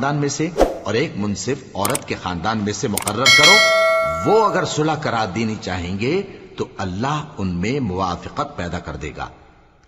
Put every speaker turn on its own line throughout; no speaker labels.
خاندان میں سے اور ایک منصف عورت کے خاندان میں سے مقرر کرو، وہ اگر صلح کرا دینی چاہیں گے تو اللہ ان میں موافقت پیدا کر دے گا۔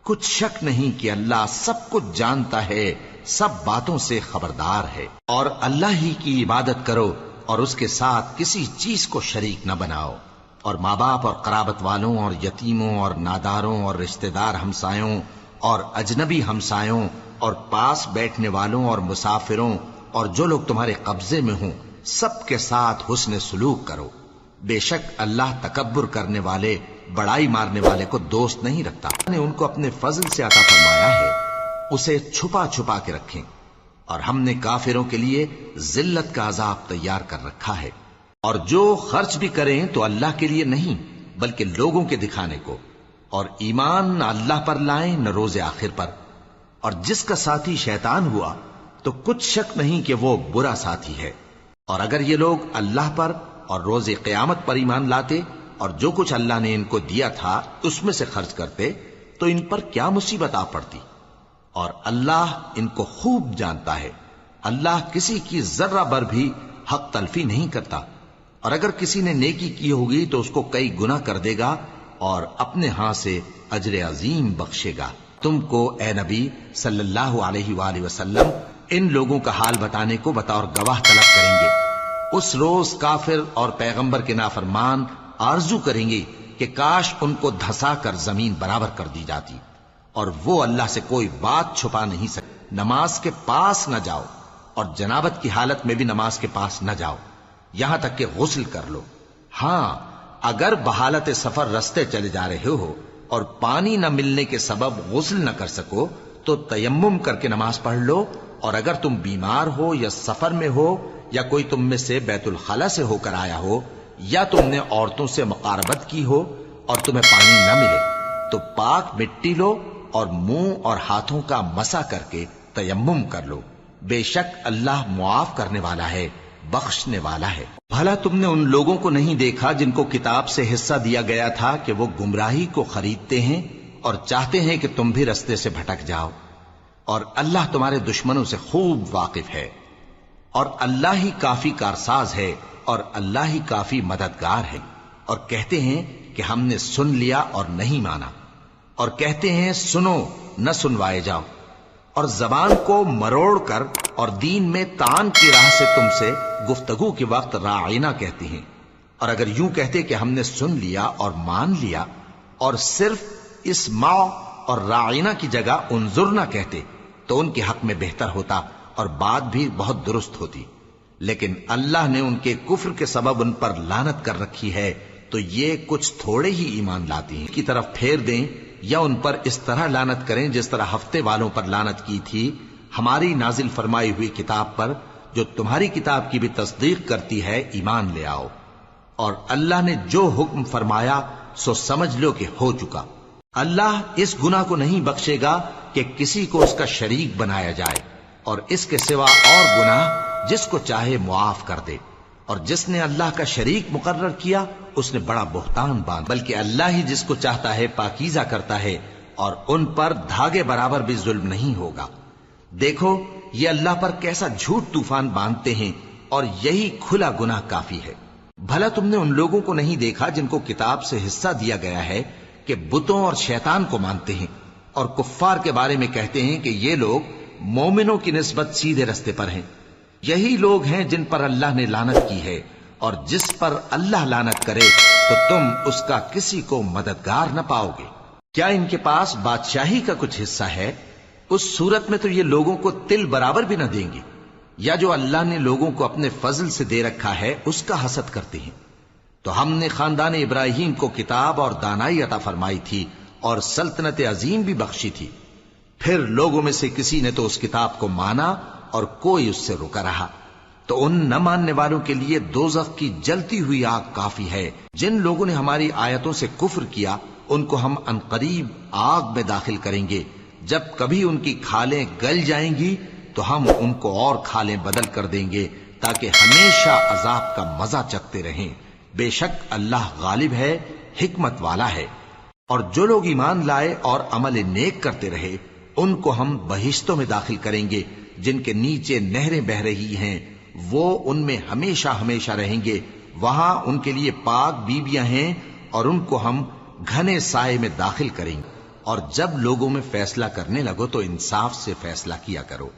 کچھ شک نہیں کہ اللہ سب کچھ جانتا ہے، سب باتوں سے خبردار ہے۔ اور اللہ ہی کی عبادت کرو اور اس کے ساتھ کسی چیز کو شریک نہ بناؤ، اور ماں باپ اور قرابت والوں اور یتیموں اور ناداروں اور رشتہ دار ہمسایوں اور اجنبی ہمسایوں اور پاس بیٹھنے والوں اور مسافروں اور جو لوگ تمہارے قبضے میں ہوں، سب کے ساتھ حسن سلوک کرو۔ بے شک اللہ تکبر کرنے والے، بڑائی مارنے والے کو دوست نہیں رکھتا۔ نے ان کو اپنے فضل سے عطا فرمایا ہے، اسے چھپا چھپا کے رکھیں، اور ہم نے کافروں کے لیے ذلت کا عذاب تیار کر رکھا ہے۔ اور جو خرچ بھی کریں تو اللہ کے لیے نہیں بلکہ لوگوں کے دکھانے کو، اور ایمان نہ اللہ پر لائیں نہ روز آخر پر۔ اور جس کا ساتھی شیطان ہوا تو کچھ شک نہیں کہ وہ برا ساتھی ہے۔ اور اگر یہ لوگ اللہ پر اور روز قیامت پر ایمان لاتے اور جو کچھ اللہ نے ان کو دیا تھا اس میں سے خرچ کرتے تو ان پر کیا مصیبت آ پڑتی۔ اور اللہ ان کو خوب جانتا ہے، اللہ کسی کی ذرہ بر بھی حق تلفی نہیں کرتا۔ اور اگر کسی نے نیکی کی ہوگی تو اس کو کئی گنا کر دے گا اور اپنے ہاں سے اجر عظیم بخشے گا۔ تم کو اے نبی صلی اللہ علیہ وآلہ وسلم ان لوگوں کا حال بتانے کو بطور گواہ طلب کریں گے۔ اس روز کافر اور پیغمبر کے نافرمان آرزو کریں گے کہ کاش ان کو دھسا کر زمین برابر کر دی جاتی، اور وہ اللہ سے کوئی بات چھپا نہیں سکتے۔ نماز کے پاس نہ جاؤ، اور جنابت کی حالت میں بھی نماز کے پاس نہ جاؤ یہاں تک کہ غسل کر لو۔ ہاں اگر بحالت سفر رستے چلے جا رہے ہو اور پانی نہ ملنے کے سبب غسل نہ کر سکو تو تیمم کر کے نماز پڑھ لو۔ اور اگر تم بیمار ہو یا سفر میں ہو یا کوئی تم میں سے بیت الخلا سے ہو کر آیا ہو یا تم نے عورتوں سے مقاربت کی ہو اور تمہیں پانی نہ ملے تو پاک مٹی لو اور منہ اور ہاتھوں کا مسح کر کے تیمم کر لو۔ بے شک اللہ معاف کرنے والا ہے، بخشنے والا ہے۔ بھلا تم نے ان لوگوں کو نہیں دیکھا جن کو کتاب سے حصہ دیا گیا تھا کہ وہ گمراہی کو خریدتے ہیں اور چاہتے ہیں کہ تم بھی رستے سے بھٹک جاؤ، اور اللہ تمہارے دشمنوں سے خوب واقف ہے۔ اور اللہ ہی کافی کارساز ہے اور اللہ ہی کافی مددگار ہے۔ اور کہتے ہیں کہ ہم نے سن لیا اور نہیں مانا، اور کہتے ہیں سنو نہ سنوائے جاؤ، اور زبان کو مروڑ کر اور دین میں طعن کی راہ سے تم سے گفتگو کے وقت راعینا کہتے ہیں۔ اور اگر یوں کہتے کہ ہم نے سن لیا اور مان لیا اور صرف اسمع اور راعینا کی جگہ انظرنا کہتے تو ان کے حق میں بہتر ہوتا اور بات بھی بہت درست ہوتی۔ لیکن اللہ نے ان کے کفر کے سبب ان پر لعنت کر رکھی ہے تو یہ کچھ تھوڑے ہی ایمان لاتے ہیں کی طرف پھیر دیں یا ان پر اس طرح لعنت کریں جس طرح ہفتے والوں پر لعنت کی تھی ہماری نازل فرمائی ہوئی کتاب پر، جو تمہاری کتاب کی بھی تصدیق کرتی ہے۔ ایمان لے آؤ، اور اللہ نے جو حکم فرمایا سو سمجھ لو کہ ہو چکا۔ اللہ اس گناہ کو نہیں بخشے گا کہ کسی کو اس کا شریک بنایا جائے، اور اس کے سوا اور گناہ جس کو چاہے معاف کر دے۔ اور جس نے اللہ کا شریک مقرر کیا اس نے بڑا بہتان باندھا، بلکہ اللہ ہی جس کو چاہتا ہے پاکیزہ کرتا ہے، اور ان پر دھاگے برابر بھی ظلم نہیں ہوگا۔ دیکھو یہ اللہ پر کیسا جھوٹ طوفان باندھتے ہیں، اور یہی کھلا گناہ کافی ہے۔ بھلا تم نے ان لوگوں کو نہیں دیکھا جن کو کتاب سے حصہ دیا گیا ہے کہ بتوں اور شیطان کو مانتے ہیں، اور کفار کے بارے میں کہتے ہیں کہ یہ لوگ مومنوں کی نسبت سیدھے رستے پر ہیں۔ یہی لوگ ہیں جن پر اللہ نے لعنت کی ہے، اور جس پر اللہ لعنت کرے تو تم اس کا کسی کو مددگار نہ پاؤ گے۔ کیا ان کے پاس بادشاہی کا کچھ حصہ ہے؟ اس صورت میں تو یہ لوگوں کو تل برابر بھی نہ دیں گے، یا جو اللہ نے لوگوں کو اپنے فضل سے دے رکھا ہے اس کا حسد کرتے ہیں۔ تو ہم نے خاندان ابراہیم کو کتاب اور دانائی عطا فرمائی تھی اور سلطنت عظیم بھی بخشی تھی۔ پھر لوگوں میں سے کسی نے تو اس کتاب کو مانا اور کوئی اس سے رکا رہا، تو ان نہ ماننے والوں کے لیے دوزخ کی جلتی ہوئی آگ کافی ہے۔ جن لوگوں نے ہماری آیتوں سے کفر کیا ان کو ہم عنقریب آگ میں داخل کریں گے۔ جب کبھی ان کی کھالیں گل جائیں گی تو ہم ان کو اور کھالیں بدل کر دیں گے تاکہ ہمیشہ عذاب کا مزہ چکھتے رہیں۔ بے شک اللہ غالب ہے، حکمت والا ہے۔ اور جو لوگ ایمان لائے اور عمل نیک کرتے رہے ان کو ہم بہشتوں میں داخل کریں گے جن کے نیچے نہریں بہ رہی ہیں، وہ ان میں ہمیشہ ہمیشہ رہیں گے۔ وہاں ان کے لیے پاک بیویاں ہیں اور ان کو ہم گھنے سائے میں داخل کریں گے۔ اور جب لوگوں میں فیصلہ کرنے لگو تو انصاف سے فیصلہ کیا کرو۔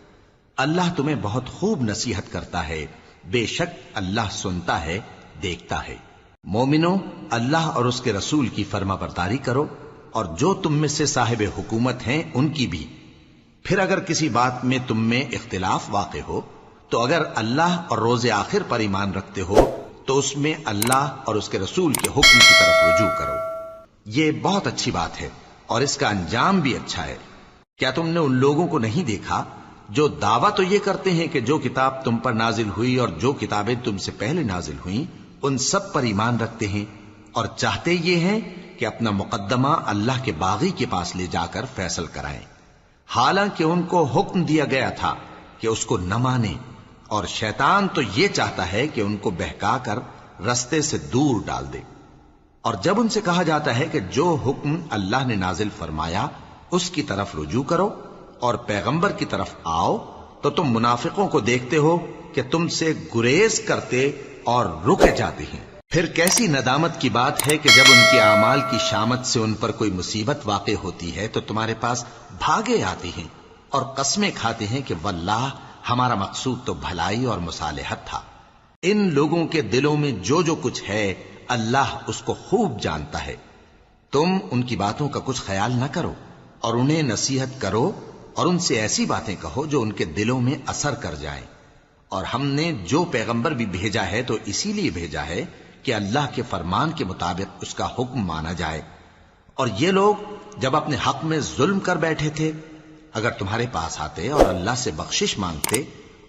اللہ تمہیں بہت خوب نصیحت کرتا ہے، بے شک اللہ سنتا ہے، دیکھتا ہے۔ مومنو، اللہ اور اس کے رسول کی فرما برداری کرو، اور جو تم میں سے صاحب حکومت ہیں ان کی بھی۔ پھر اگر کسی بات میں تم میں اختلاف واقع ہو تو اگر اللہ اور روز آخر پر ایمان رکھتے ہو تو اس میں اللہ اور اس کے رسول کے حکم کی طرف رجوع کرو۔ یہ بہت اچھی بات ہے اور اس کا انجام بھی اچھا ہے۔ کیا تم نے ان لوگوں کو نہیں دیکھا جو دعویٰ تو یہ کرتے ہیں کہ جو کتاب تم پر نازل ہوئی اور جو کتابیں تم سے پہلے نازل ہوئیں ان سب پر ایمان رکھتے ہیں، اور چاہتے یہ ہیں کہ اپنا مقدمہ اللہ کے باغی کے پاس لے جا کر فیصل کرائیں، حالانکہ ان کو حکم دیا گیا تھا کہ اس کو نہ مانیں، اور شیطان تو یہ چاہتا ہے کہ ان کو بہکا کر رستے سے دور ڈال دے۔ اور جب ان سے کہا جاتا ہے کہ جو حکم اللہ نے نازل فرمایا اس کی طرف رجوع کرو اور پیغمبر کی طرف آؤ، تو تم منافقوں کو دیکھتے ہو کہ تم سے گریز کرتے اور رکے جاتے ہیں۔ پھر کیسی ندامت کی بات ہے کہ جب ان کے اعمال کی شامت سے ان پر کوئی مصیبت واقع ہوتی ہے تو تمہارے پاس بھاگے آتے ہیں اور قسمیں کھاتے ہیں کہ واللہ ہمارا مقصود تو بھلائی اور مصالحت تھا۔ ان لوگوں کے دلوں میں جو جو کچھ ہے اللہ اس کو خوب جانتا ہے۔ تم ان کی باتوں کا کچھ خیال نہ کرو اور انہیں نصیحت کرو اور ان سے ایسی باتیں کہو جو ان کے دلوں میں اثر کر جائیں۔ اور ہم نے جو پیغمبر بھی بھیجا ہے تو اسی لیے بھیجا ہے کہ اللہ کے فرمان کے مطابق اس کا حکم مانا جائے۔ اور یہ لوگ جب اپنے حق میں ظلم کر بیٹھے تھے، اگر تمہارے پاس آتے اور اللہ سے بخشش مانگتے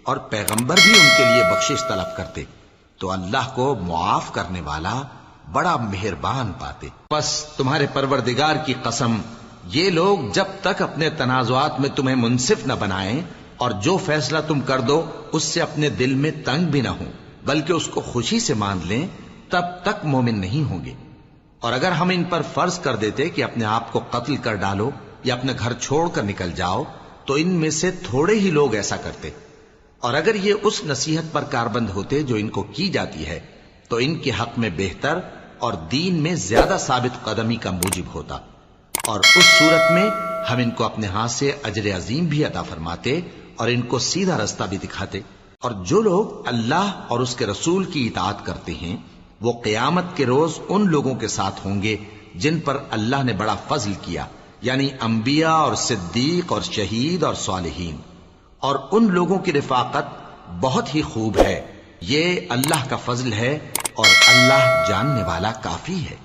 اور پیغمبر بھی ان کے لیے بخشش طلب کرتے تو اللہ کو معاف کرنے والا بڑا مہربان پاتے۔ بس تمہارے پروردگار کی قسم، یہ لوگ جب تک اپنے تنازعات میں تمہیں منصف نہ بنائیں اور جو فیصلہ تم کر دو اس سے اپنے دل میں تنگ بھی نہ ہوں بلکہ اس کو خوشی سے مان لیں، تب تک مومن نہیں ہوں گے۔ اور اگر ہم ان پر فرض کر دیتے کہ اپنے آپ کو قتل کر ڈالو یا اپنے گھر چھوڑ کر نکل جاؤ تو ان میں سے تھوڑے ہی لوگ ایسا کرتے، اور اگر یہ اس نصیحت پر کاربند ہوتے جو ان کو کی جاتی ہے تو ان کے حق میں بہتر اور دین میں زیادہ ثابت قدمی کا موجب ہوتا، اور اس صورت میں ہم ان کو اپنے ہاتھ سے اجر عظیم بھی عطا فرماتے اور ان کو سیدھا رستہ بھی دکھاتے۔ اور جو لوگ اللہ اور اس کے رسول کی اطاعت کرتے ہیں وہ قیامت کے روز ان لوگوں کے ساتھ ہوں گے جن پر اللہ نے بڑا فضل کیا، یعنی انبیاء اور صدیق اور شہید اور صالحین، اور ان لوگوں کی رفاقت بہت ہی خوب ہے۔ یہ اللہ کا فضل ہے اور اللہ جاننے والا کافی ہے۔